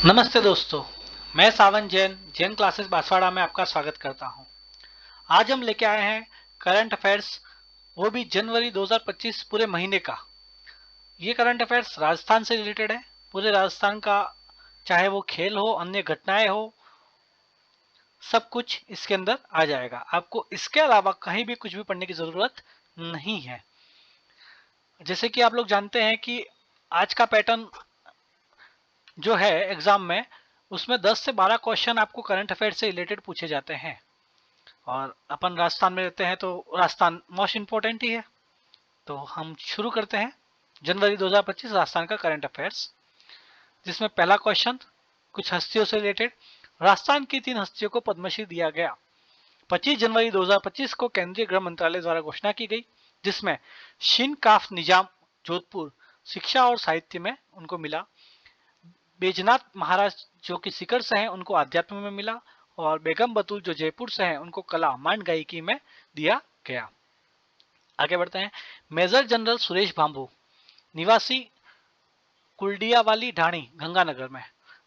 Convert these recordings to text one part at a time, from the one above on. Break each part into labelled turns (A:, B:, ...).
A: नमस्ते दोस्तों, मैं सावन जैन जैन क्लासेस बांसवाड़ा में आपका स्वागत करता हूं। आज हम लेके आए हैं करंट अफेयर्स, वो भी जनवरी 2025 पूरे महीने का। ये करंट अफेयर्स राजस्थान से रिलेटेड है। पूरे राजस्थान का, चाहे वो खेल हो, अन्य घटनाएं हो, सब कुछ इसके अंदर आ जाएगा। आपको इसके अलावा कहीं भी कुछ भी पढ़ने की जरूरत नहीं है। जैसे कि आप लोग जानते हैं कि आज का पैटर्न जो है एग्जाम में, उसमें 10 से 12 क्वेश्चन आपको करंट अफेयर से रिलेटेड पूछे जाते हैं। और अपन राजस्थान में रहते हैं तो राजस्थान मोस्ट इम्पोर्टेंट ही है। तो हम शुरू करते हैं जनवरी 2025 राजस्थान का करंट अफेयर्स, जिसमें पहला क्वेश्चन कुछ हस्तियों से रिलेटेड। राजस्थान की 3 हस्तियों को पद्मश्री दिया गया। 25 जनवरी 2025 को केंद्रीय गृह मंत्रालय द्वारा घोषणा की गई, जिसमें शिन काफ निजाम जोधपुर शिक्षा और साहित्य में उनको मिला। बैजनाथ महाराज जो कि सीकर से हैं उनको अध्यात्म में मिला। और बेगम बतूल जो जयपुर से हैं उनको कला मांड गायकी में दिया गया। आगे बढ़ते हैं। मेजर जनरल सुरेश भांबू, निवासी कुलडियावाली ढाणी गंगानगर में,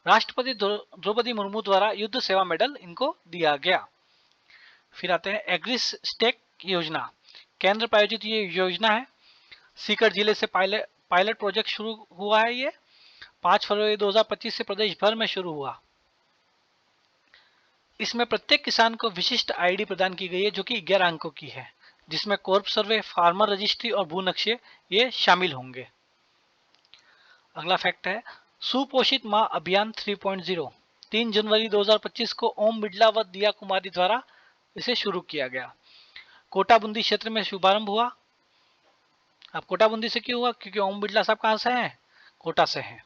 A: राष्ट्रपति द्रौपदी मुर्मू द्वारा युद्ध सेवा मेडल इनको दिया गया। फिर आते हैं एग्रिस स्टेक योजना, केंद्र प्रायोजित ये योजना है। सीकर जिले से पायलट प्रोजेक्ट शुरू हुआ है। ये 5 फरवरी 2025 से प्रदेश भर में शुरू हुआ। इसमें प्रत्येक किसान को विशिष्ट आईडी प्रदान की गई है, जो कि 11 अंकों की है, जिसमें कॉर्प सर्वे, फार्मर रजिस्ट्री और भू नक्शे ये शामिल होंगे। अगला फैक्ट है सुपोषित मां अभियान 3.0, 3 जनवरी 2025 को ओम बिड़ला व दिया कुमारी द्वारा इसे शुरू किया गया। कोटा बूंदी क्षेत्र में शुभारंभ हुआ। अब कोटा बूंदी से क्यों हुआ? क्योंकि ओम बिड़ला साहब कहां से हैं? कोटा से हैं।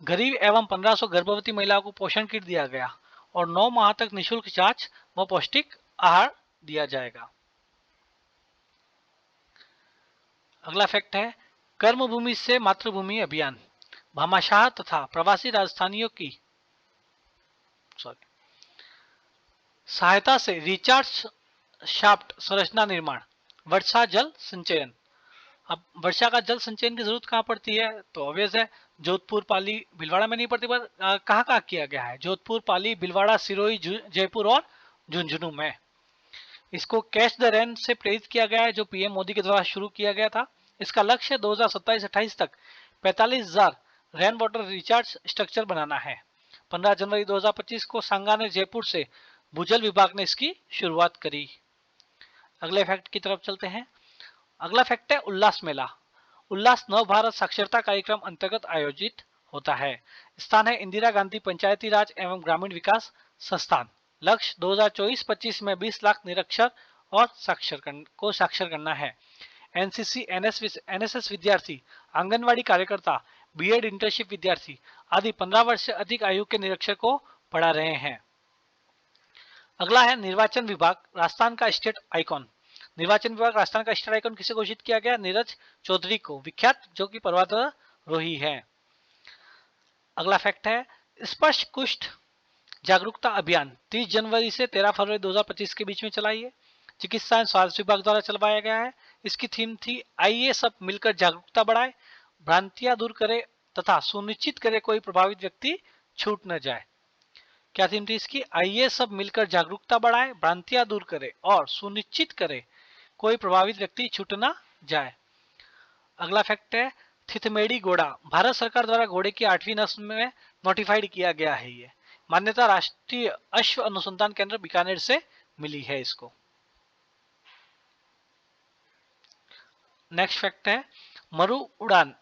A: गरीब एवं 1500 गर्भवती महिलाओं को पोषण किट दिया गया और 9 माह तक निःशुल्क जांच व पौष्टिक आहार दिया जाएगा। अगला फैक्ट है कर्मभूमि से मातृभूमि अभियान, भामाशाह तथा प्रवासी राजस्थानियों की सहायता से रिचार्ज शाफ्ट संरचना निर्माण, वर्षा जल संचयन। अब वर्षा का जल संचयन की जरूरत कहाँ पड़ती है? तो ऑब्वियस है जोधपुर, पाली, भीलवाड़ा में नहीं पड़ती, पर कहाँ कहाँ किया गया है? जोधपुर, पाली, भीलवाड़ा, सिरोही, जयपुर और झुंझुनू में। इसको कैच द रेन से प्रेरित किया गया है, जो पीएम मोदी के द्वारा शुरू किया गया था। इसका लक्ष्य 2027-28 तक 45,000 रेन वाटर रिचार्ज स्ट्रक्चर बनाना है। 15 जनवरी 2025 को सांगानेर जयपुर से भूजल विभाग ने इसकी शुरुआत करी। अगले फैक्ट की तरफ चलते हैं। अगला फैक्ट है उल्लास मेला। उल्लास नव भारत साक्षरता कार्यक्रम अंतर्गत आयोजित होता है। स्थान है इंदिरा गांधी पंचायती राज एवं ग्रामीण विकास संस्थान। लक्ष्य 2024-25 में 20 लाख निरक्षर और साक्षर करना है। एनसीसी, एनएसएस विद्यार्थी, आंगनवाड़ी कार्यकर्ता, बीएड इंटर्नशिप विद्यार्थी आदि 15 वर्ष से अधिक आयु के निरक्षर को पढ़ा रहे हैं। अगला है निर्वाचन विभाग राजस्थान का स्टेट आइकॉन। निर्वाचन विभाग राजस्थान का स्टेट आइकॉन किसे घोषित किया गया? नीरज चौधरी को, विख्यात जो कि पर्वतारोही है। अगला फैक्ट है स्पर्श कुष्ठ जागरूकता अभियान 30 जनवरी से 13 फरवरी 2025 के बीच में चलाई है। चिकित्सा एवं स्वास्थ्य विभाग द्वारा चलवाया गया है। इसकी थीम थी आइए सब मिलकर जागरूकता बढ़ाए, भ्रांतियां दूर करे तथा सुनिश्चित करे कोई प्रभावित व्यक्ति छूट न जाए। क्या थीम थी इसकी? आइए सब मिलकर जागरूकता बढ़ाए, भ्रांतियां दूर करे और सुनिश्चित करे कोई प्रभावित व्यक्ति छूट न जाए। अगला फैक्ट है थितमेड़ी घोड़ा, भारत सरकार द्वारा घोड़े की 8वीं नस्ल में नोटिफाइड किया गया है। ये मान्यता राष्ट्रीय अश्व अनुसंधान केंद्र बीकानेर से मिली है इसको। नेक्स्ट फैक्ट है मरु उड़ान।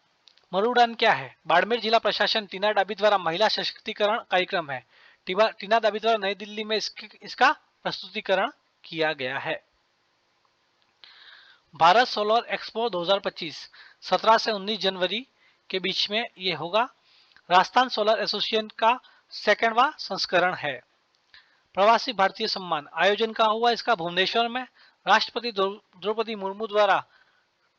A: मरु उड़ान क्या है? बाड़मेर जिला प्रशासन टीना डाबी द्वारा महिला सशक्तिकरण कार्यक्रम है। टीना डाबी द्वारा नई दिल्ली में इसका प्रस्तुतिकरण किया गया है। भारत सोलर एक्सपो 2025 17 से 19 जनवरी के बीच में ये होगा। राजस्थान सोलर एसोसिएशन का 2वां संस्करण है। प्रवासी भारतीय सम्मान आयोजन कहाँ हुआ? इसका भुवनेश्वर में। राष्ट्रपति द्रौपदी मुर्मू द्वारा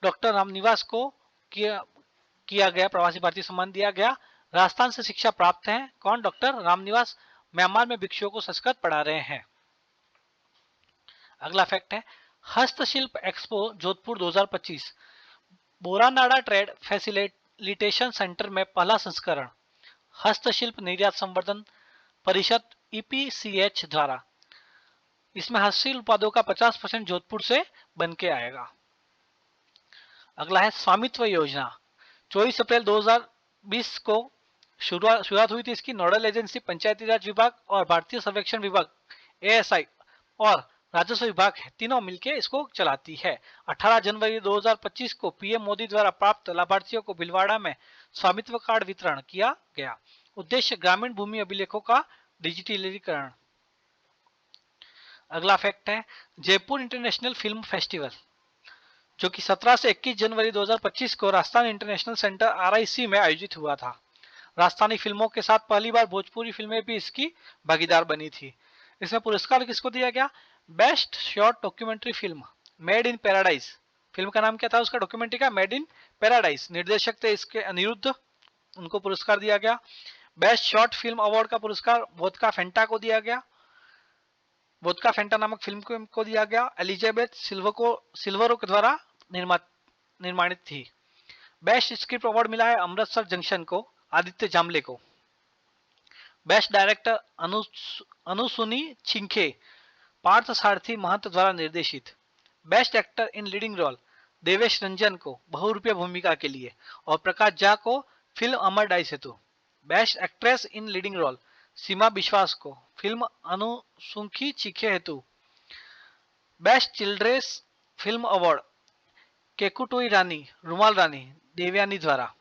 A: डॉक्टर रामनिवास को किया गया प्रवासी भारतीय सम्मान दिया गया। राजस्थान से शिक्षा प्राप्त है कौन? डॉक्टर रामनिवास म्यांमार में भिक्षुओं को संस्कृत पढ़ा रहे हैं। अगला फैक्ट है हस्तशिल्प expo Jodhpur 2025 Boranada trade facilitation centre में पहला संस्करण हस्तशिल्प निर्यात संवर्धन परिषद EPCH द्वारा। इसमें हस्तशिल्प उत्पादों का 50% जोधपुर से बन के आएगा। अगला है स्वामित्व योजना। 24 अप्रैल 2020 को शुरुआत हुई थी इसकी। नोडल एजेंसी पंचायती राज विभाग और भारतीय सर्वेक्षण विभाग ASI और राजस्व विभाग है, तीनों मिलकर इसको चलाती है। 18 जनवरी 2025 को PM मोदी द्वारा प्राप्त लाभार्थियों को भीलवाड़ा में स्वामित्व कार्ड वितरण किया गया। उद्देश्य ग्रामीण भूमि अभिलेखों का डिजिटलीकरण। अगला फैक्ट है जयपुर इंटरनेशनल फिल्म फेस्टिवल, जो कि 17 से 21 जनवरी 2025 को राजस्थान इंटरनेशनल सेंटर RIC में आयोजित हुआ था। राजस्थानी फिल्मों के साथ पहली बार भोजपुरी फिल्में भी इसकी भागीदार बनी थी। इसमें पुरस्कार किसको दिया गया? Best short documentary film made in paradise. Film का नाम क्या था उसका डॉक्यूमेंट्री का? Made in paradise. निर्देशक थे इसके अनिरुद्ध, उनको पुरस्कार दिया गया। बेस्ट शॉर्ट फिल्म अवार्ड का पुरस्कार वोदका फेंटा को दिया गया। वोदका फेंटा नामक फिल्म को दिया गया। एलिजाबेथ सिल्वरो के द्वारा निर्माणित थी। बेस्ट स्क्रिप्ट अवार्ड मिला है अमृतसर जंक्शन को, आदित्य जामले को। बेस्ट डायरेक्टर अनुसुनी छिंखे, पार्थ सारथी महंत द्वारा निर्देशित। Best actor in leading role Devesh Ranjan को बहुरूपिया भूमिका के लिए और प्रकाश झा को film Amar Dai Setu. Best actress in leading role Seema Vishwas को फिल्म अनुसुखी चीखे हेतु। बेस्ट चिल्ड्रेस फिल्म अवार्ड केकुटोई रानी रुमाल रानी देवयानी द्वारा।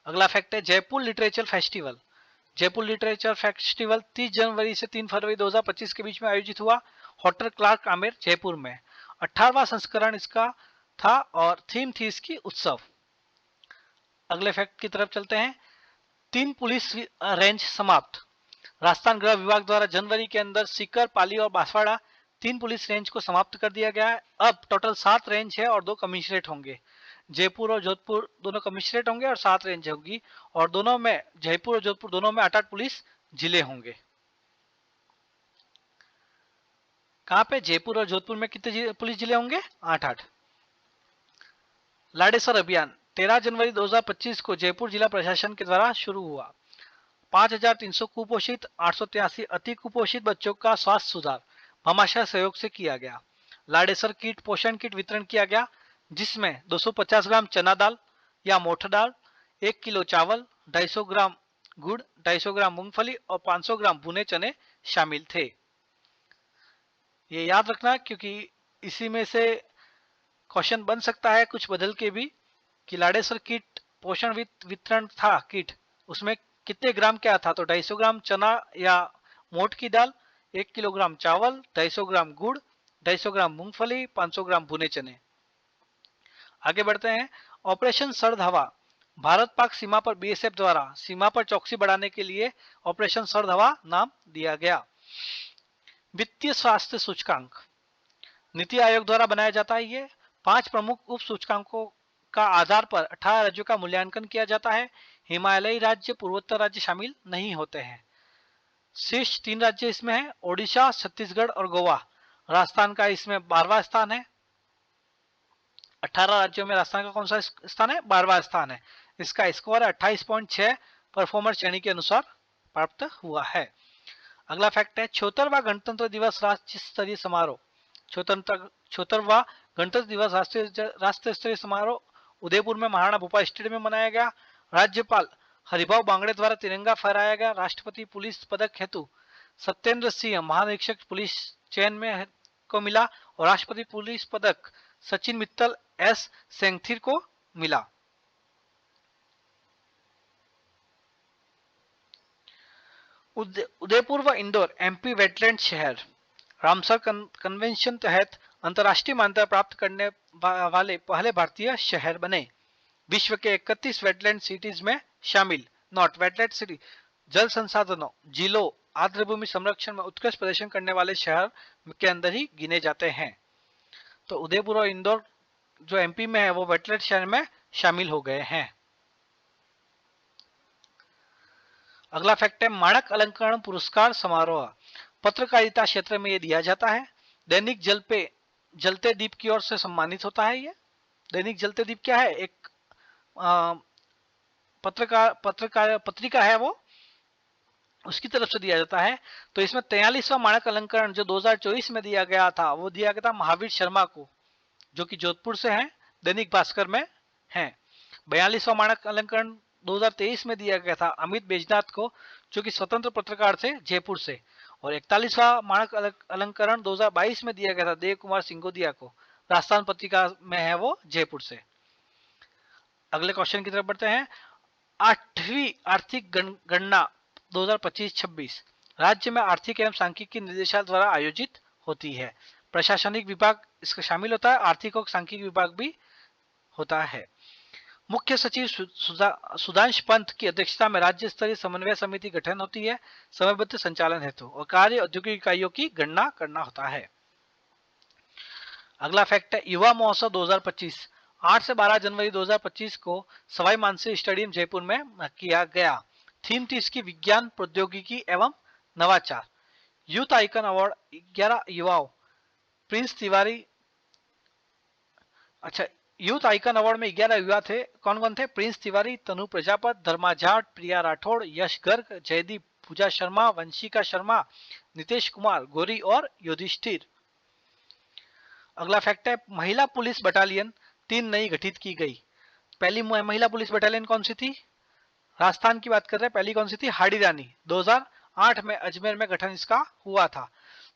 A: अगला फैक्ट है Jaipur literature festival. Jaipur literature festival 30 जनवरी से 3 फरवरी 2025 के बीच में आयोजित हुआ होटल क्लार्क आमेर जयपुर में। 18वां संस्करण इसका था और थीम थी इसकी उत्सव। अगले फैक्ट की तरफ चलते हैं। 3 पुलिस रेंज समाप्त। राजस्थान गृह विभाग द्वारा जनवरी के अंदर सीकर, पाली और बांसवाड़ा 3 पुलिस रेंज को समाप्त कर दिया गया है। अब टोटल 7 रेंज है और 2 कमिश्नरेट होंगे। जयपुर और जोधपुर दोनों कमिश्नरेट होंगे और 7 रेंज होगी और दोनों में जयपुर और जोधपुर दोनों में 8-8 पुलिस जिले होंगे। कहां पे? जयपुर और जोधपुर में कितने पुलिस जिले होंगे? 8-8। लाडेसर अभियान 13 जनवरी 2025 को जयपुर जिला प्रशासन के द्वारा शुरू हुआ। 5300 कुपोषित, 883 अति कुपोषित बच्चों का स्वास्थ्य सुधार भामाशाह सहयोग से किया गया। लाडेसर किट पोषण किट वितरण किया गया, जिसमें 250 ग्राम चना दाल या मोठ दाल, 1 किलो चावल, 250 ग्राम गुड़, 250 ग्राम मूंगफली और 500 ग्राम भुने चने शामिल थे। ये याद रखना क्योंकि इसी में से क्वेश्चन बन सकता है कुछ बदल के भी कि लाडेसर किट पोषण वितरण था किट, उसमें कितने ग्राम क्या था? तो 250 ग्राम चना या मोठ की दाल, 1 किलोग्राम चावल, 250 ग्राम गुड़, 250 ग्राम मूंगफली, 500 ग्राम भुने चने। आगे बढ़ते हैं। ऑपरेशन सर्द हवा। भारत पाक सीमा पर BSF द्वारा सीमा पर चौकसी बढ़ाने के लिए ऑपरेशन सर्द हवा नाम दिया गया। वित्तीय स्वास्थ्य सूचकांक नीति आयोग द्वारा बनाया जाता है। ये 5 प्रमुख उप सूचकांकों का आधार पर 18 राज्यों का मूल्यांकन किया जाता है। हिमालयी राज्य, पूर्वोत्तर राज्य शामिल नहीं होते हैं। शीर्ष 3 राज्य इसमें है ओडिशा, छत्तीसगढ़ और गोवा। राजस्थान का इसमें 12वां स्थान है। 18 राज्यों में राजस्थान का कौन सा स्थान है? 12वां स्थान है। इसका स्कोर 28.6 परफॉर्मर श्रेणी के अनुसार प्राप्त हुआ है। अगला फैक्ट है 76वां गणतंत्र दिवस राज्य स्तरीय समारोह। 76वां गणतंत्र दिवस राष्ट्रीय स्तरीय समारोह उदयपुर में महाराणा भोपाल स्टेडियम में मनाया गया। राज्यपाल हरिभाव बांगड़े द्वारा तिरंगा फहराया गया। राष्ट्रपति पुलिस पदक हेतु सत्येंद्र सिंह महानिरीक्षक पुलिस चयन में को मिला और राष्ट्रपति पुलिस पदक सचिन मित्तल S सेंगथिर को मिला। उदयपुर व इंदौर MP वेटलैंड शहर रामसर कन्वेंशन तहत अंतर्राष्ट्रीय मान्यता प्राप्त करने वाले पहले भारतीय शहर बने। विश्व के 31 वेटलैंड सिटीज में शामिल। नॉट वेटलैंड सिटी जल संसाधनों, जिलों, आर्द्रभूमि संरक्षण में उत्कृष्ट प्रदर्शन करने वाले शहर के अंदर ही गिने जाते हैं। तो उदयपुर और इंदौर जो MP में है वो वेटलैंड शहर में शामिल हो गए हैं। अगला फैक्ट है माणक अलंकरण पुरस्कार समारोह। पत्रकारिता क्षेत्र में ये दिया जाता है। दैनिक जलते दीप की ओर से सम्मानित होता है। ये दैनिक जलते दीप क्या है? एक पत्रिका है वो उसकी तरफ से दिया जाता है। तो इसमें 43वां मानक अलंकरण जो 2024 में दिया गया था वो दिया गया था महावीर शर्मा को, जो कि जोधपुर से हैं, दैनिक भास्कर में हैं। 42वां मानक अलंकरण 2023 में दिया गया था अमित बैजनाथ को, जो कि स्वतंत्र पत्रकार थे जयपुर से। और 41वां मानक अलंकरण 2022 में दिया गया था देव कुमार सिंगोदिया को, राजस्थान पत्रिका में है वो जयपुर से। अगले क्वेश्चन की तरफ बढ़ते हैं। 8वीं आर्थिक गणना 2025-26 राज्य में आर्थिक एवं सांख्यिकी निदेशालय द्वारा आयोजित होती है। प्रशासनिक विभाग इसका शामिल होता है, आर्थिक और सांख्यिकी विभाग भी होता है। मुख्य सचिव सुधांश पंत की अध्यक्षता में राज्य स्तरीय समन्वय समिति गठन होती है समयबद्ध संचालन हेतु, और कार्य औद्योगिक इकाइयों की गणना करना होता है। अगला फैक्ट है युवा महोत्सव 2025 8 से 12 जनवरी 2025 को सवाई मानसिंह स्टेडियम जयपुर में किया गया। थीम थी इसकी विज्ञान, प्रौद्योगिकी एवं नवाचार। यूथ आइकन अवार्ड 11 युवाओं प्रिंस तिवारी, अच्छा यूथ आइकन अवार्ड में 11 युवा थे। कौन कौन थे? प्रिंस तिवारी, तनु प्रजापत, धर्मा जाट, प्रिया राठौड़, यश गर्ग, जयदीप, पूजा शर्मा, वंशिका शर्मा, नितेश कुमार, गौरी और युधिष्ठिर। अगला फैक्ट है महिला पुलिस बटालियन 3 नई गठित की गई। पहली महिला पुलिस बटालियन कौन सी थी? राजस्थान की बात कर रहे हैं। पहली कौन सी थी? हाड़ी रानी, 2008 में अजमेर में गठन इसका हुआ था।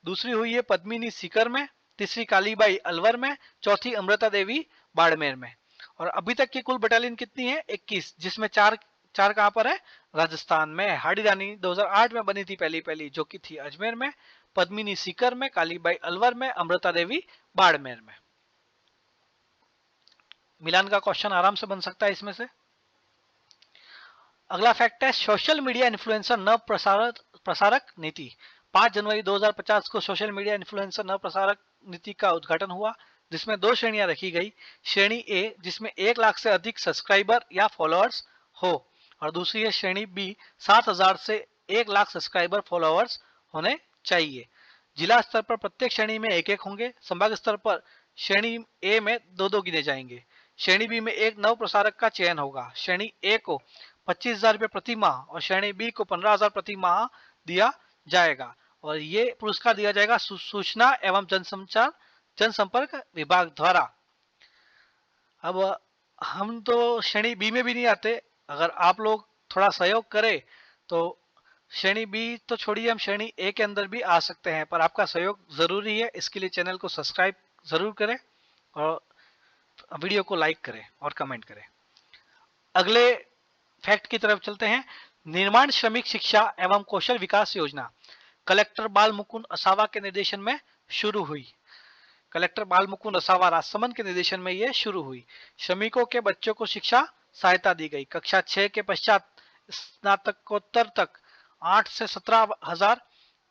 A: दूसरी हुई है पद्मिनी सीकर में, तीसरी कालीबाई अलवर में, चौथी अमृता देवी बाड़मेर में। और अभी तक की कुल बटालियन कितनी है? 21, जिसमें चार कहां पर है? राजस्थान में। हाड़ी रानी 2008 में बनी थी पहली जो कि थी अजमेर में, पद्मिनी सीकर में, कालीबाई अलवर में, अमृता देवी बाड़मेर में। मिलान का क्वेश्चन आराम से बन सकता है इसमें से। अगला फैक्ट है सोशल मीडिया इन्फ्लुएंसर न प्रसारक नीति। 5 जनवरी 2050 को सोशल मीडिया इन्फ्लुएंसर न प्रसारक नीति का उद्घाटन हुआ, जिसमें 2 श्रेणियां रखी गई। श्रेणी ए जिसमें 1 लाख से अधिक सब्सक्राइबर या फॉलोअर्स हो, और दूसरी है श्रेणी बी 7,000 से 1 लाख सब्सक्राइबर फॉलोअर्स होने चाहिए। जिला स्तर पर प्रत्येक श्रेणी में 1-1 होंगे। संभाग स्तर पर श्रेणी ए में 2-2 गिने जाएंगे। श्रेणी बी में एक नव प्रसारक का चयन होगा। श्रेणी ए को 25,000 रुपये प्रति माह और श्रेणी बी को 15,000 प्रति माह दिया जाएगा, और ये पुरस्कार दिया जाएगा सूचना एवं जनसंपर्क विभाग द्वारा। अब हम तो श्रेणी बी में भी नहीं आते, अगर आप लोग थोड़ा सहयोग करें तो श्रेणी बी तो छोड़िए, हम श्रेणी ए के अंदर भी आ सकते हैं, पर आपका सहयोग जरूरी है। इसके लिए चैनल को सब्सक्राइब जरूर करें और वीडियो को लाइक करें और कमेंट करें। अगले फैक्ट की तरफ चलते हैं। निर्माण श्रमिक शिक्षा एवं कौशल विकास योजना कलेक्टर बाल मुकुंद असावा के निर्देशन में शुरू हुई। कलेक्टर बाल मुकुंद असावा राजसमंद के निर्देशन में यह शुरू हुई। श्रमिकों के बच्चों को शिक्षा सहायता दी गई। कक्षा 6 के पश्चात स्नातकोत्तर तक 8 से 17,000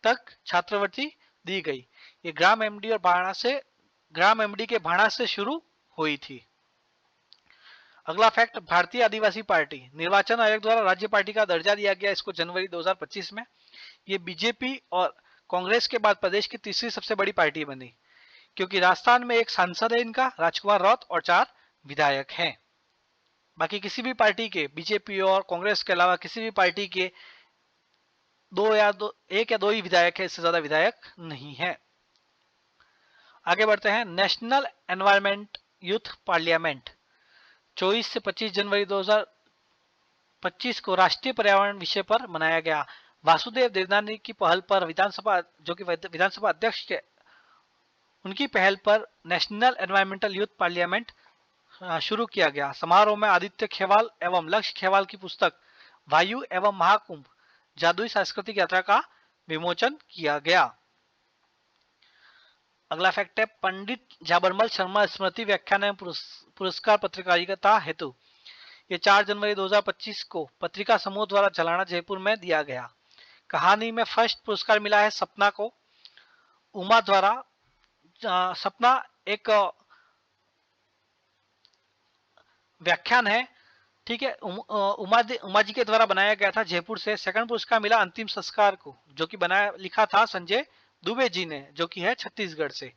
A: तक छात्रवृत्ति दी गई। ये ग्राम एमडी के भाड़ा से शुरू हुई थी। अगला फैक्ट भारतीय आदिवासी पार्टी निर्वाचन आयोग द्वारा राज्य पार्टी का दर्जा दिया गया इसको जनवरी 2025 में। ये बीजेपी और कांग्रेस के बाद प्रदेश की तीसरी सबसे बड़ी पार्टी बनी, क्योंकि राजस्थान में एक सांसद है इनका राजकुमार रौत और 4 विधायक हैं। बाकी किसी भी पार्टी के, बीजेपी और कांग्रेस के अलावा किसी भी पार्टी के 1 या 2 ही विधायक है, इससे ज्यादा विधायक नहीं है। आगे बढ़ते हैं। नेशनल एनवायरमेंट यूथ पार्लियामेंट 24 से 25 जनवरी 2025 को राष्ट्रीय पर्यावरण विषय पर मनाया गया। वासुदेव देवनानी की पहल पर विधानसभा अध्यक्ष के उनकी पहल पर नेशनल एनवायरमेंटल यूथ पार्लियामेंट शुरू किया गया। समारोह में आदित्य खेवाल एवं लक्ष्य खेवाल की पुस्तक वायु एवं महाकुंभ जादुई सांस्कृतिक यात्रा का विमोचन किया गया। अगला फैक्ट है पंडित झाबरमल शर्मा स्मृति व्याख्यान एवं पुरस्कार पत्रकारिता हेतु ये 4 जनवरी 2025 को पत्रिका समूह द्वारा झलाना जयपुर में दिया गया। कहानी में फर्स्ट पुरस्कार मिला है सपना को, उमा द्वारा। सपना एक व्याख्यान है, ठीक है, उमा जी के द्वारा बनाया गया था जयपुर से। सेकंड पुरस्कार मिला अंतिम संस्कार को, जो कि लिखा था संजय दुबे जी ने, जो कि है छत्तीसगढ़ से।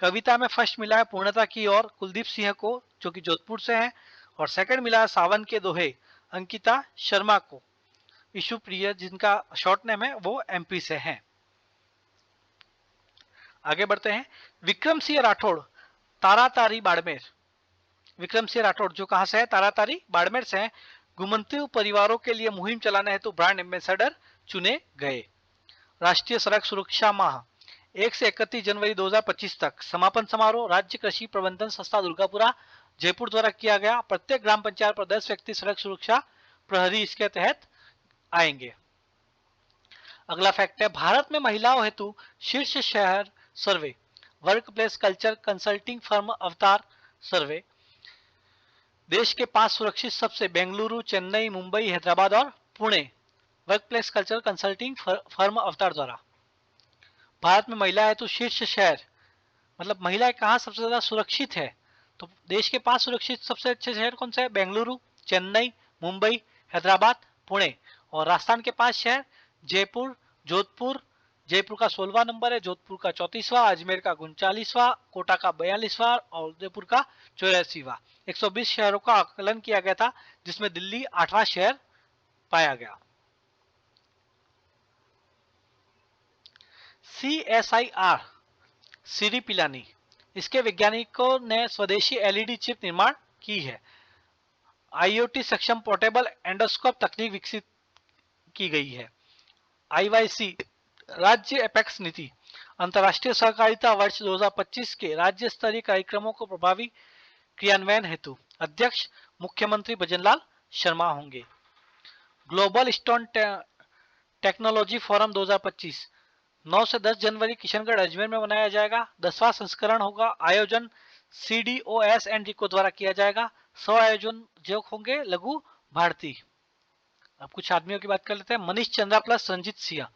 A: कविता में फर्स्ट मिला है पूर्णता की और कुलदीप सिंह को, जो कि जोधपुर से हैं। और सेकंड मिला है सावन के दोहे अंकिता शर्मा को। इशू प्रिया जिनका शॉर्ट नेम है वो एमपी से हैं। आगे बढ़ते हैं। विक्रम सिंह राठौड़ तारातारी बाड़मेर। विक्रम सिंह राठौड़ जो कहां से है? तारातारी बाड़मेर से हैं। घुमंतु परिवारों के लिए मुहिम चलाने हेतु ब्रांड एम्बेसडर चुने गए। राष्ट्रीय सड़क सुरक्षा माह 1 से 31 जनवरी 2025 तक। समापन समारोह राज्य कृषि प्रबंधन संस्था दुर्गापुरा जयपुर द्वारा किया गया। प्रत्येक ग्राम पंचायत पर 10 व्यक्ति सड़क सुरक्षा प्रहरी इसके तहत आएंगे। अगला फैक्ट है, भारत में महिलाओं हेतु शीर्ष शहर survey. Work place culture consulting firm Avtar survey. देश के 5 सुरक्षित सबसे बेंगलुरु, चेन्नई, मुंबई, हैदराबाद और Pune. Work place culture consulting firm अवतार द्वारा। भारत में महिला हेतु शीर्ष शहर मतलब महिलाएं कहाँ सबसे ज्यादा सुरक्षित है? तो देश के 5 सुरक्षित सबसे अच्छे शहर कौन से है? बेंगलुरु, चेन्नई, मुंबई, हैदराबाद, पुणे। और राजस्थान के 5 शहर जयपुर, जोधपुर। जयपुर का 16वां नंबर है, जोधपुर का 34वां, अजमेर का 39वां, कोटा का 42वां और उदयपुर का 84वां। 120 शहरों का आकलन किया गया था जिसमें दिल्ली 8वां शहर पाया गया। CSIR सीरी पिलानी, इसके वैज्ञानिकों ने स्वदेशी एलईडी चिप निर्माण की है। IoT सक्षम पोर्टेबल एंडोस्कोप तकनीक विकसित की गई है। IYC राज्य एपेक्स नीति अंतर्राष्ट्रीय सहकारिता वर्ष 2025 के राज्य स्तरीय कार्यक्रमों को प्रभावी क्रियान्वयन हेतु अध्यक्ष मुख्यमंत्री भजनलाल शर्मा होंगे। ग्लोबल स्टोन टेक्नोलॉजी फोरम 2025 9 से 10 जनवरी किशनगढ़ अजमेर में मनाया जाएगा। 10वां संस्करण होगा। आयोजन CDOS एंड रिको द्वारा किया जाएगा। सह आयोजन जो होंगे लघु भारती। अब कुछ आदमियों की बात कर लेते हैं। मनीष चंद्रा प्लस रंजित सिंह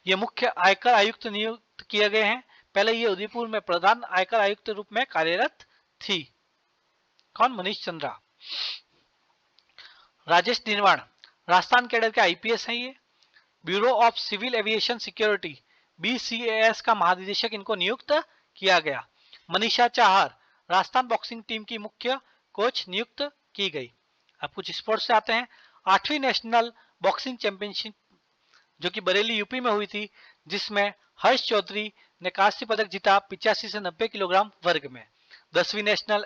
A: ये मुख्य आयकर आयुक्त नियुक्त किए गए हैं। पहले ये उदयपुर में प्रधान आयकर आयुक्त रूप में कार्यरत थी। कौन? मनीष चंद्रा। राजेश निर्वाण राजस्थान कैडर के IPS हैं ये। Bureau of civil aviation security BCAS का महानिदेशक इनको नियुक्त किया गया। मनीषा चाहर राजस्थान बॉक्सिंग टीम की मुख्य कोच नियुक्त की गई। अब कुछ स्पोर्ट्स से आते हैं। 8वीं नेशनल बॉक्सिंग चैंपियनशिप जो कि बरेली यूपी में हुई थी, जिसमें हर्ष चौधरी ने कांस्य पदक जीता 85 से 90 किलोग्राम वर्ग में। 10वीं नेशनल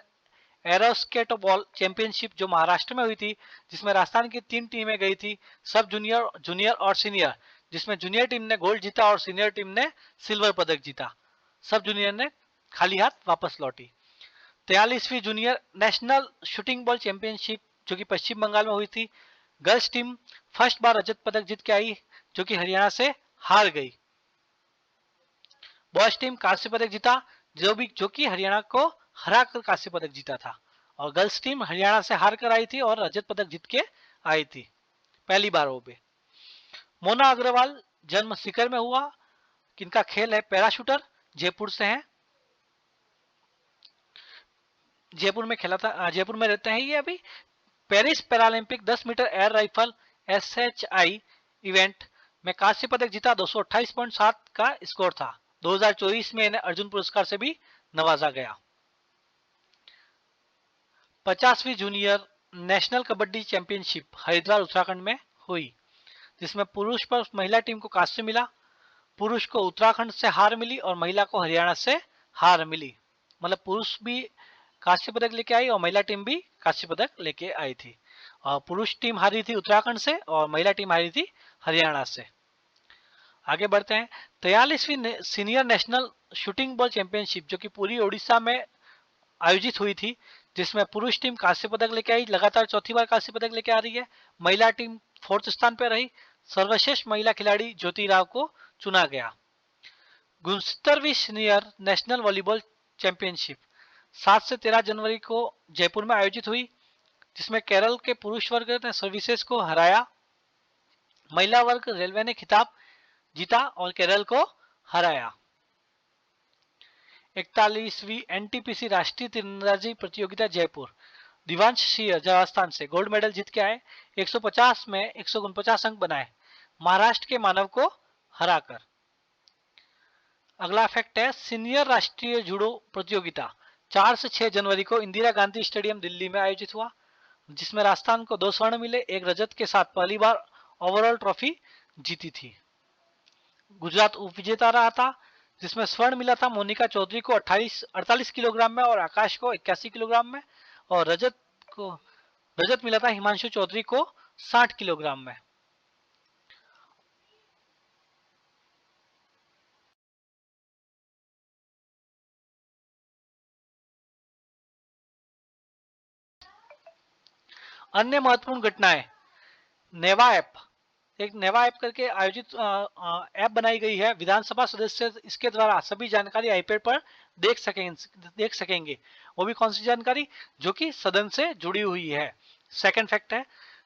A: एरोस्केट बॉल चैंपियनशिप जो महाराष्ट्र में हुई थी, जिसमें राजस्थान की 3 टीमें गई थी, सब जूनियर, जूनियर और सीनियर, जिसमें जूनियर टीम ने गोल्ड जीता और सीनियर टीम ने सिल्वर पदक जीता। सब जूनियर ने खाली हाथ वापस लौटी। 43वीं junior national shooting ball championship जो कि पश्चिम बंगाल में हुई थी, गर्ल्स टीम फर्स्ट बार रजत पदक जीत के आई जो कि हरियाणा से हार गई। बॉयज टीम कांस्य पदक जीता जो कि हरियाणा को हरा कर कांस्य पदक जीता था। और गर्ल्स टीम हरियाणा से हार कर आई थी और रजत पदक जीत के आई थी पहली बार वो भी। मोना अग्रवाल जन्म सीकर में हुआ। किनका खेल है? पैराशूटर, जयपुर से हैं। जयपुर में खेला था, जयपुर में रहते हैं ये अभी। Paris Paralympic 10 metre air rifle SHI event में कांस्य पदक जीता। 228.7 का स्कोर था। 2024 में इन्हें अर्जुन पुरस्कार से भी नवाजा गया। 50वीं junior national kabaddi championship Haridwar Uttarakhand में हुई, जिसमें पुरुष पर महिला टीम को कांस्य मिला। पुरुष को उत्तराखंड से हार मिली और महिला को हरियाणा से हार मिली। मतलब पुरुष भी कांस्य पदक लेके आई और महिला टीम भी कांस्य पदक लेके आई थी। और पुरुष टीम हारी थी उत्तराखंड से और महिला टीम हारी थी हरियाणा से। आगे बढ़ते हैं। 43वीं senior national shooting ball championship जो कि पूरी ओडिशा में आयोजित हुई थी, जिसमें पुरुष टीम कांस्य पदक लेके आई, लगातार चौथी बार कांस्य पदक लेके आ रही है। महिला टीम 4th स्थान पर रही। सर्वश्रेष्ठ महिला खिलाड़ी ज्योति राव को चुना गया। 69वीं सीनियर नेशनल वॉलीबॉल चैंपियनशिप 7 से 13 जनवरी को जयपुर में आयोजित हुई, जिसमें केरल के पुरुष वर्ग ने सर्विसेज को हराया। महिला वर्ग रेलवे ने खिताब जीता और केरल को हराया। 41वीं NTPC राष्ट्रीय तीरंदाजी प्रतियोगिता जयपुर दिवांश सिंह राजस्थान से गोल्ड मेडल जीत के आए। 150 में 149 अंक बनाए महाराष्ट्र के मानव को हराकर। अगला फैक्ट है, सीनियर राष्ट्रीय जूडो प्रतियोगिता 4 से 6 जनवरी को इंदिरा गांधी स्टेडियम दिल्ली में आयोजित हुआ। जिसमें राजस्थान को 2 स्वर्ण मिले, 1 रजत के साथ पहली बार ओवरऑल ट्रॉफी जीती थी। गुजरात उपविजेता रहा था, जिसमें स्वर्ण मिला था मोनिका चौधरी को 48 किलोग्राम में और आकाश को 81 किलोग्राम में, और रजत मिला था हिमांशु चौधरी को 60 किलोग्राम में। अन्य महत्वपूर्ण घटनाएं, नेवा ऐप, एक नेवा ऐप करके आयोजित ऐप बनाई गई है। विधानसभा सदस्य इसके द्वारा सभी जानकारी आईपैड पर देख सकेंगे। वो भी कौन सी जानकारी, जो कि सदन से जुड़ी हुई है। सेकंड फैक्ट है,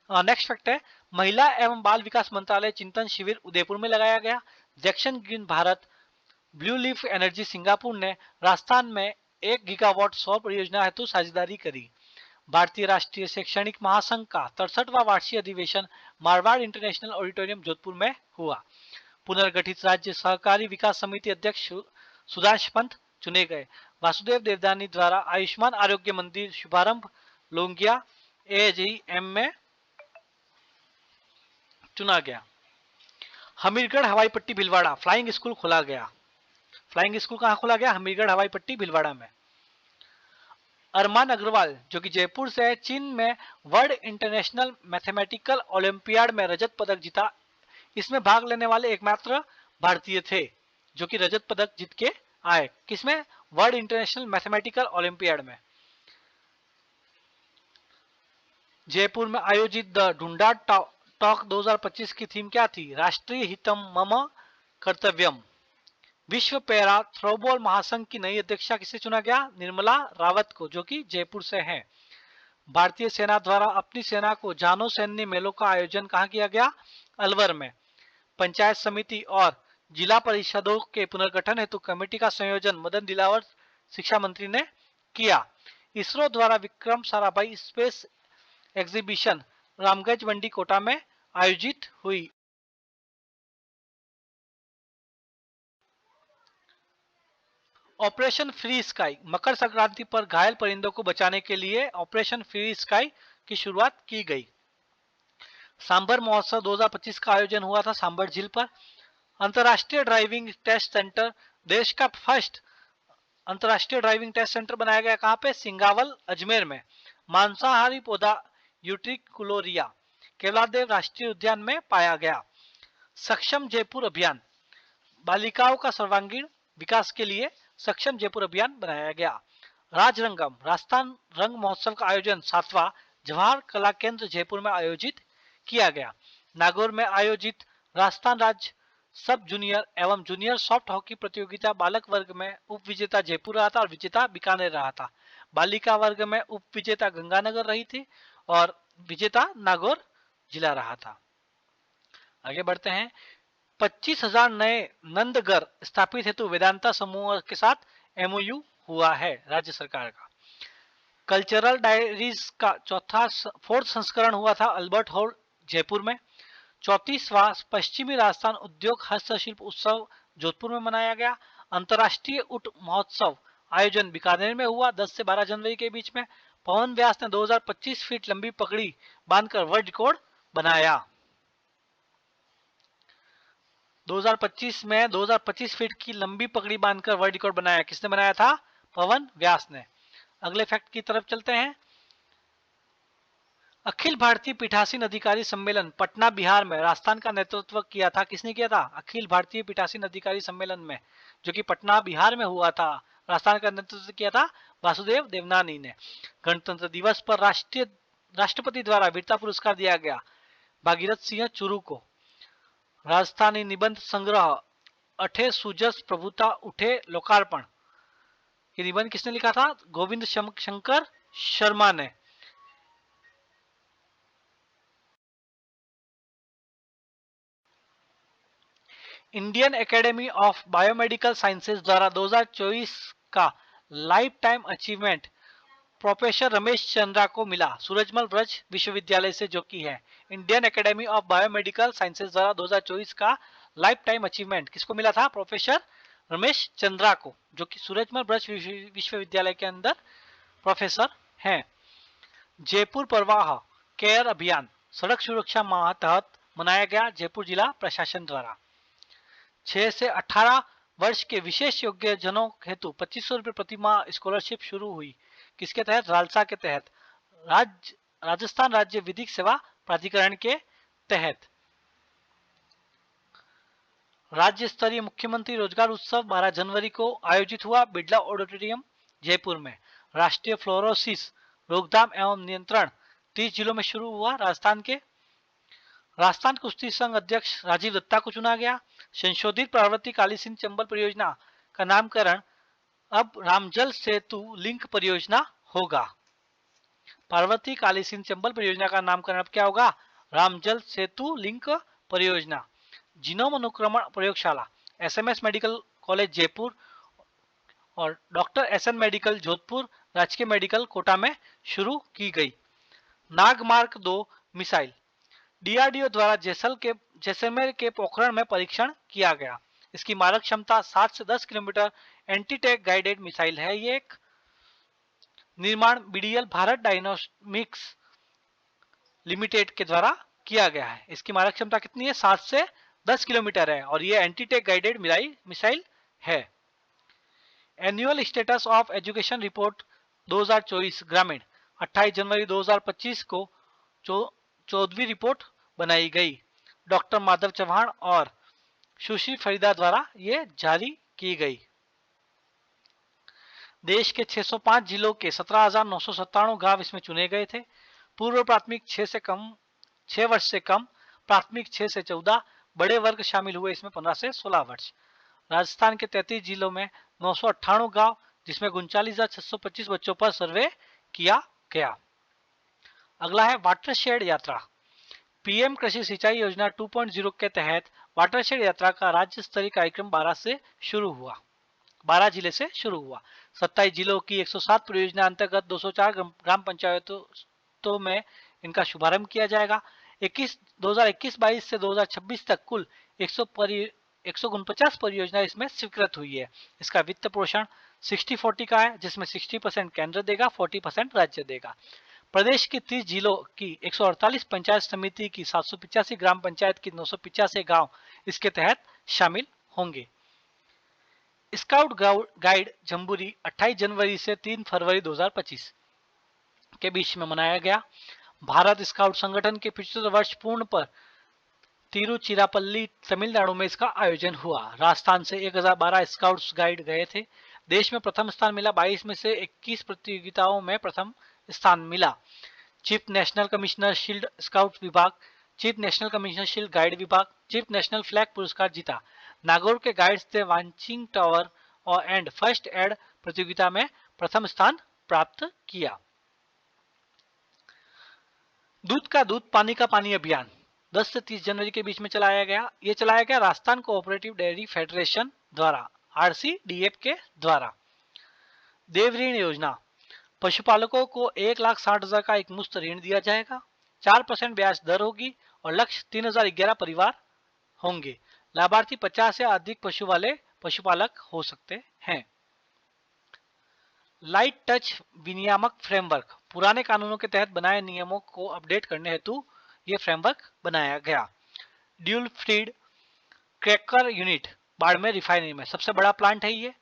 A: नेक्स्ट फैक्ट है, महिला एवं बाल विकास मंत्रालय चिंतन शिविर उदयपुर में लगाया गया। Jackson green Bharat blue leaf energy Singapore ने राजस्थान में 1 गीगावाट सौर परियोजना हेतु साझेदारी करी। भारतीय राष्ट्रीय शैक्षणिक महासंघ का 63वां वार्षिक अधिवेशन मारवाड़ इंटरनेशनल ऑडिटोरियम जोधपुर में हुआ। पुनर्गठित राज्य सहकारी विकास समिति अध्यक्ष सुधांश पंत चुने गए। वासुदेव देवदानी द्वारा आयुष्मान आरोग्य मंदिर शुभारंभ लोंगिया एजीएम में चुना गया। हमीरगढ़ हवाई पट्टी भिलवाड़ा फ्लाइंग स्कूल खोला गया। फ्लाइंग स्कूल कहां खोला गया, हमीरगढ़ हवाई पट्टी भिलवाड़ा में। अरमान अग्रवाल जो कि जयपुर से है, चीन में वर्ल्ड इंटरनेशनल मैथमेटिकल ओलंपियाड में रजत पदक जीता। इसमें भाग लेने वाले एकमात्र भारतीय थे जो कि रजत पदक जीत के आए। किसमें, वर्ल्ड इंटरनेशनल मैथमेटिकल ओलंपियाड में। जयपुर में आयोजित द ढूंढा टॉक 2025 की थीम क्या थी, राष्ट्रीय हितम मम कर्तव्यम। विश्व पैरा थ्रोबॉल महासंघ की नई अध्यक्षा किसे चुना गया, निर्मला रावत को, जो कि जयपुर से हैं। भारतीय सेना द्वारा अपनी सेना को जानो सैन्य मेलों का आयोजन कहां किया गया, अलवर में। पंचायत समिति और जिला परिषदों के पुनर्गठन हेतु कमेटी का संयोजन मदन दिलावर शिक्षा मंत्री ने किया। इसरो द्वारा विक्रम साराभाई स्पेस एग्जीबिशन रामगंज मंडी कोटा में आयोजित हुई। Operation free sky, Makar Sankranti पर घायल परिंदों को बचाने के लिए ऑपरेशन फ्री स्काई की शुरुआत की गई। सांबर महोत्सव 2025 का आयोजन हुआ था सांबर झील पर। अंतर्राष्ट्रीय ड्राइविंग टेस्ट सेंटर, देश का फर्स्ट अंतर्राष्ट्रीय ड्राइविंग टेस्ट सेंटर बनाया गया कहां पे, सिंगावल अजमेर में। मांसाहारी पौधा यूट्रिकुलोरिया केवलादेव राष्ट्रीय उद्यान में पाया गया। सक्षम जयपुर अभियान, बालिकाओं का सर्वांगीण विकास के लिए सक्षम जयपुर अभियान बनाया गया। राजरंगम, राजस्थान रंग महोत्सव का आयोजन 7वां जवाहर कला केंद्र जयपुर में आयोजित किया गया। नागौर में आयोजित राजस्थान राज्य सब जूनियर एवं जूनियर सॉफ्ट हॉकी प्रतियोगिता बालक वर्ग में उप विजेता जयपुर रहा था और विजेता बीकानेर रहा था। बालिका वर्ग में उप विजेता गंगानगर रही थी और विजेता नागौर जिला रहा था। आगे बढ़ते हैं। 25,000 नए नंदगर स्थापित हेतु वेदांता समूह के साथ एमओयू हुआ है राज्य सरकार का। कल्चरल डायरीज का फोर्थ संस्करण हुआ था अल्बर्ट हॉल जयपुर में। 34वां पश्चिमी राजस्थान उद्योग हस्तशिल्प उत्सव जोधपुर में मनाया गया। अंतर्राष्ट्रीय ऊंट महोत्सव आयोजन बीकानेर में हुआ 10 से 12 जनवरी के बीच में। पवन व्यास ने 2025 फीट लंबी पकड़ी बांधकर वर्ल्ड रिकॉर्ड बनाया। 2025 में 2025 फीट की लंबी पगड़ी बांधकर वर्ल्ड रिकॉर्ड बनाया। किसने बनाया था, पवन व्यास ने। अगले फैक्ट की तरफ चलते हैं। अखिल भारतीय पीठासीन अधिकारी सम्मेलन पटना बिहार में राजस्थान का नेतृत्व किया था। किसने किया था, अखिल भारतीय पीठासीन अधिकारी सम्मेलन में, जो कि पटना बिहार में हुआ था। राजस्थान का नेतृत्व किया था वासुदेव देवनानी ने। गणतंत्र दिवस पर राष्ट्रपति द्वारा वीरता पुरस्कार दिया गया भागीरथ सिंह चुरू को। राजस्थानी निबंध संग्रह अठे सुजस प्रभुता उठे लोकार्पण, ये निबंध किसने लिखा था, गोविंद शंकर शर्मा ने। Indian academy of biomedical sciences द्वारा 2024 का life time achievement professor Ramesh Chandra को मिला सूरजमल ब्रज विश्वविद्यालय से, जो कि है Indian academy of biomedical sciences द्वारा 2024 का लाइफ टाइम अचीवमेंट किसको मिला था, प्रोफेसर रमेश चंद्रा को, जो कि सूरजमल ब्रज विश्वविद्यालय के अंदर प्रोफेसर हैं। जयपुर प्रवाह केयर अभियान सड़क सुरक्षा माह तहत मनाया गया जयपुर जिला प्रशासन द्वारा। 6 से 18 वर्ष के विशेष योग्य जनों हेतु 2500 रुपये प्रति माह स्कॉलरशिप शुरू हुई। किसके तहत? रालसा के तहत, राजस्थान राज्य विधिक सेवा प्राधिकरण के तहत। राज्य स्तरीय मुख्यमंत्री रोजगार उत्सव 12 जनवरी को आयोजित हुआ बिड़ला ऑडिटोरियम जयपुर में। राष्ट्रीय फ्लोरोसिस रोकथाम एवं नियंत्रण 30 जिलों में शुरू हुआ। राजस्थान कुश्ती संघ अध्यक्ष राजीव दत्ता को चुना गया। संशोधित पार्वती काली सिंध चंबल परियोजना का नामकरण अब रामजल सेतु लिंक परियोजना होगा। पार्वती काली सिंध चंबल परियोजना का नामकरण अब क्या होगा? रामजल सेतु लिंक परियोजना। जीनोम अनुक्रमण प्रयोगशाला एसएमएस मेडिकल कॉलेज जयपुर और डॉक्टर एसएन मेडिकल जोधपुर राजकीय मेडिकल कोटा में शुरू की गई। नागमार्क 2 मिसाइल डीआरडीओ द्वारा जैसलमेर के पोखरण में परीक्षण किया गया। इसकी मारक क्षमता 7 से 10 किलोमीटर एंटी-टैंक गाइडेड मिसाइल है। ये एक निर्माण बीडीएल भारत डायनामिक्स लिमिटेड के द्वारा किया गया है। इसकी मारक क्षमता कितनी है? 7 से 10 किलोमीटर है और ये एंटी-टैंक गाइडेड मिसाइल है। Annual status of education report 2024 ग्रामीण 28 जनवरी 2025 को 14वीं रिपोर्ट बनाई गई। डॉक्टर माधव चौहान और सुश्री फरीदा द्वारा ये जारी की गई। देश के 605 जिलों के 17,997 गांव इसमें चुने गए थे। पूर्व प्राथमिक 6 वर्ष से कम, प्राथमिक 6 से 14, बड़े वर्ग शामिल हुए इसमें 15 से 16 वर्ष। राजस्थान के 33 जिलों में 998 गांव, जिसमें 39,625 बच्चों पर सर्वे किया गया। अगला है वाटरशेड यात्रा। पीएम कृषि सिंचाई योजना 2.0 के तहत वाटरशेड यात्रा का राज्य स्तरीय कार्यक्रम 12 जिले से शुरू हुआ। 27 जिलों की 107 परियोजना अंतर्गत 204 ग्राम पंचायतों में इनका शुभारंभ किया जाएगा। 2021-22 से 2026 तक कुल 149 परियोजना इसमें स्वीकृत हुई है। इसका वित्त पोषण 60-40 का है, जिसमें 60% केंद्र देगा, 40% राज्य देगा। प्रदेश के 30 जिलों की 148 पंचायत समिति की 785 ग्राम पंचायत की 985 गांव इसके तहत शामिल होंगे। स्काउट गाइड जम्बूरी 28 जनवरी से 3 फरवरी 2025 के बीच में मनाया गया। भारत स्काउट संगठन के 75 वर्ष पूर्ण पर तिरुचिरापल्ली तमिलनाडु में इसका आयोजन हुआ। राजस्थान से 1012 स्काउट्स गाइड गए थे। देश में प्रथम स्थान मिला। 22 में से 21 प्रतियोगिताओं में प्रथम स्थान मिला। Chief national commissioner shield scout विभाग, chief national commissioner shield guide विभाग, चीफ नेशनल फ्लैग पुरस्कार जीता। नागौर के गाइड्स ने वांचिंग टावर और एंड फर्स्ट एड प्रतियोगिता में प्रथम स्थान प्राप्त किया। दूध का दूध पानी का पानी अभियान 10 से 30 जनवरी के बीच में चलाया गया। ये चलाया गया राजस्थान कोऑपरेटिव डेयरी फेडरेशन द्वारा, RCDF के द्वारा। देव ऋण योजना पशुपालकों को 1,60,000 का एक मुफ्त ऋण दिया जाएगा। 4% ब्याज दर होगी और लक्ष्य 3,011 परिवार होंगे। लाभार्थी 50 या अधिक पशु वाले पशुपालक हो सकते हैं। लाइट टच विनियामक फ्रेमवर्क पुराने कानूनों के तहत बनाए नियमों को अपडेट करने हेतु यह फ्रेमवर्क बनाया गया। Dual feed cracker unit Barmer refinery में सबसे बड़ा प्लांट है। ये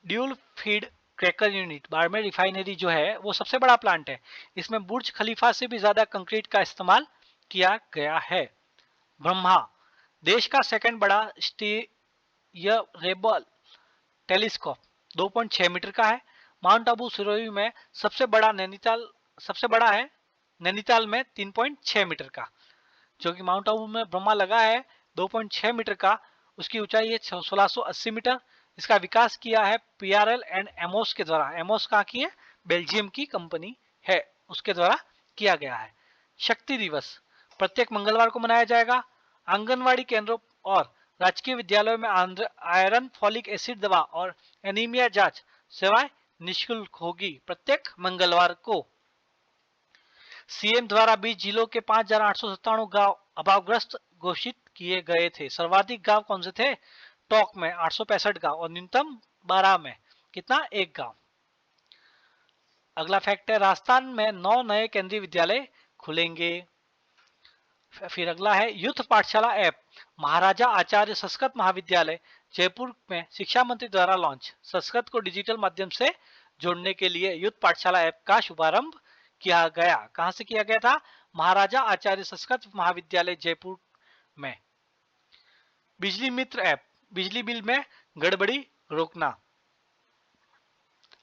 A: dual feed cracker unit Barmer refinery जो है वो सबसे बड़ा प्लांट है। इसमें बुर्ज खलीफा से भी ज्यादा कंक्रीट का इस्तेमाल किया गया है। ब्रह्मा देश का सेकंड बड़ा स्टीयरेबल टेलीस्कोप 2.6 मीटर का है। माउंट आबू सिरोही में सबसे बड़ा है नैनीताल में 3.6 मीटर का, जो कि माउंट आबू में ब्रह्मा लगा है 2.6 मीटर का। उसकी ऊंचाई है 1680 मीटर। इसका विकास किया है PRL एंड एमोस के द्वारा। एमोस कहाँ की है? बेल्जियम की कंपनी है, उसके द्वारा किया गया है। शक्ति दिवस प्रत्येक मंगलवार को मनाया जाएगा। आंगनवाड़ी केंद्रों और राजकीय विद्यालयों में आयरन, फॉलिक एसिड दवा और एनीमिया जांच सेवाएं निःशुल्क होगी प्रत्येक मंगलवार को। सीएम द्वारा 20 जिलों के 5,897 गांव अभावग्रस्त घोषित किए गए थे। सर्वाधिक गांव कौन से थे? टोंक में 865 गांव और न्यूनतम 12 में कितना? 1 गांव। अगला फैक्ट है राजस्थान में 9 नए केंद्रीय विद्यालय खुलेंगे। फिर अगला है युद्ध पाठशाला ऐप, महाराजा आचार्य संस्कृत महाविद्यालय जयपुर में शिक्षा मंत्री द्वारा लॉन्च। संस्कृत को डिजिटल माध्यम से जोड़ने के लिए युद्ध पाठशाला ऐप का शुभारंभ किया गया। कहां से किया गया था? महाराजा आचार्य संस्कृत महाविद्यालय जयपुर में। बिजली मित्र ऐप, बिजली बिल में गड़बड़ी रोकना।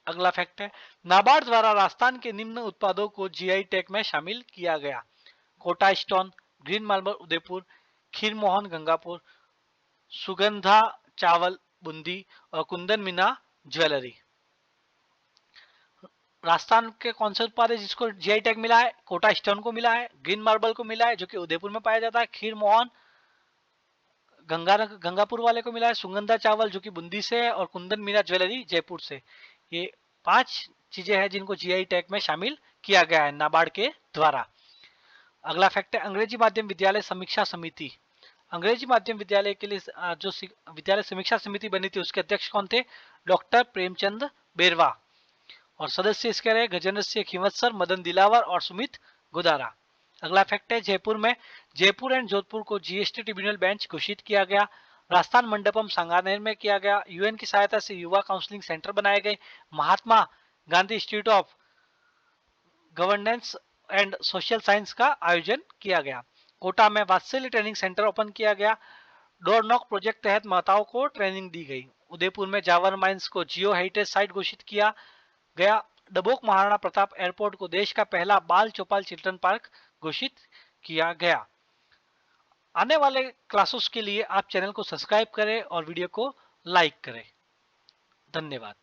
A: अगला फैक्ट है नाबार्ड द्वारा राजस्थान के निम्न उत्पादों को जीआई टैग में शामिल किया गया। Kota stone, green marble Udaipur, Kheer Mohan Gangapur, Sugandha चावल बूंदी और कुंदन मीना ज्वेलरी। राजस्थान के कौन से उत्पाद है जिसको जीआई टैग मिला है? कोटा स्टोन को मिला है, ग्रीन मार्बल को मिला है जो कि उदयपुर में पाया जाता है, खीर मोहन गंगापुर वाले को मिला है, सुगंधा चावल जो कि बूंदी से है और कुंदन मीना ज्वेलरी जयपुर से। ये 5 चीजें हैं जिनको जीआई टैग में शामिल किया गया है नाबार्ड के द्वारा। अगला फैक्ट है अंग्रेजी माध्यम विद्यालय समीक्षा समिति। अंग्रेजी माध्यम विद्यालय के लिए जो विद्यालय समीक्षा समिति बनी थी उसके अध्यक्ष कौन थे? डॉक्टर प्रेमचंद बेरवा। और सदस्य इसके रहे गजेंद्र सिंह खींवत्सर, मदन दिलावर और सुमित गुदारा। अगला फैक्ट है जयपुर में जयपुर एंड जोधपुर को जीएसटी ट्रिब्यूनल बेंच घोषित किया गया। राजस्थान मंडपम सांगानेर में किया गया। यूएन की सहायता से युवा काउंसलिंग सेंटर बनाए गए। Mahatma Gandhi institute of governance and social science का आयोजन किया गया। कोटा में वात्सल्य ट्रेनिंग सेंटर ओपन किया गया। डोर नॉक प्रोजेक्ट तहत माताओं को ट्रेनिंग दी गई। उदयपुर में जावर माइंस को जियो हेरिटेज साइट घोषित किया गया। डबोक महाराणा प्रताप एयरपोर्ट को देश का पहला बाल चौपाल चिल्ड्रन पार्क घोषित किया गया। आने वाले क्लासेस के लिए आप चैनल को सब्सक्राइब करें और वीडियो को लाइक करें। धन्यवाद।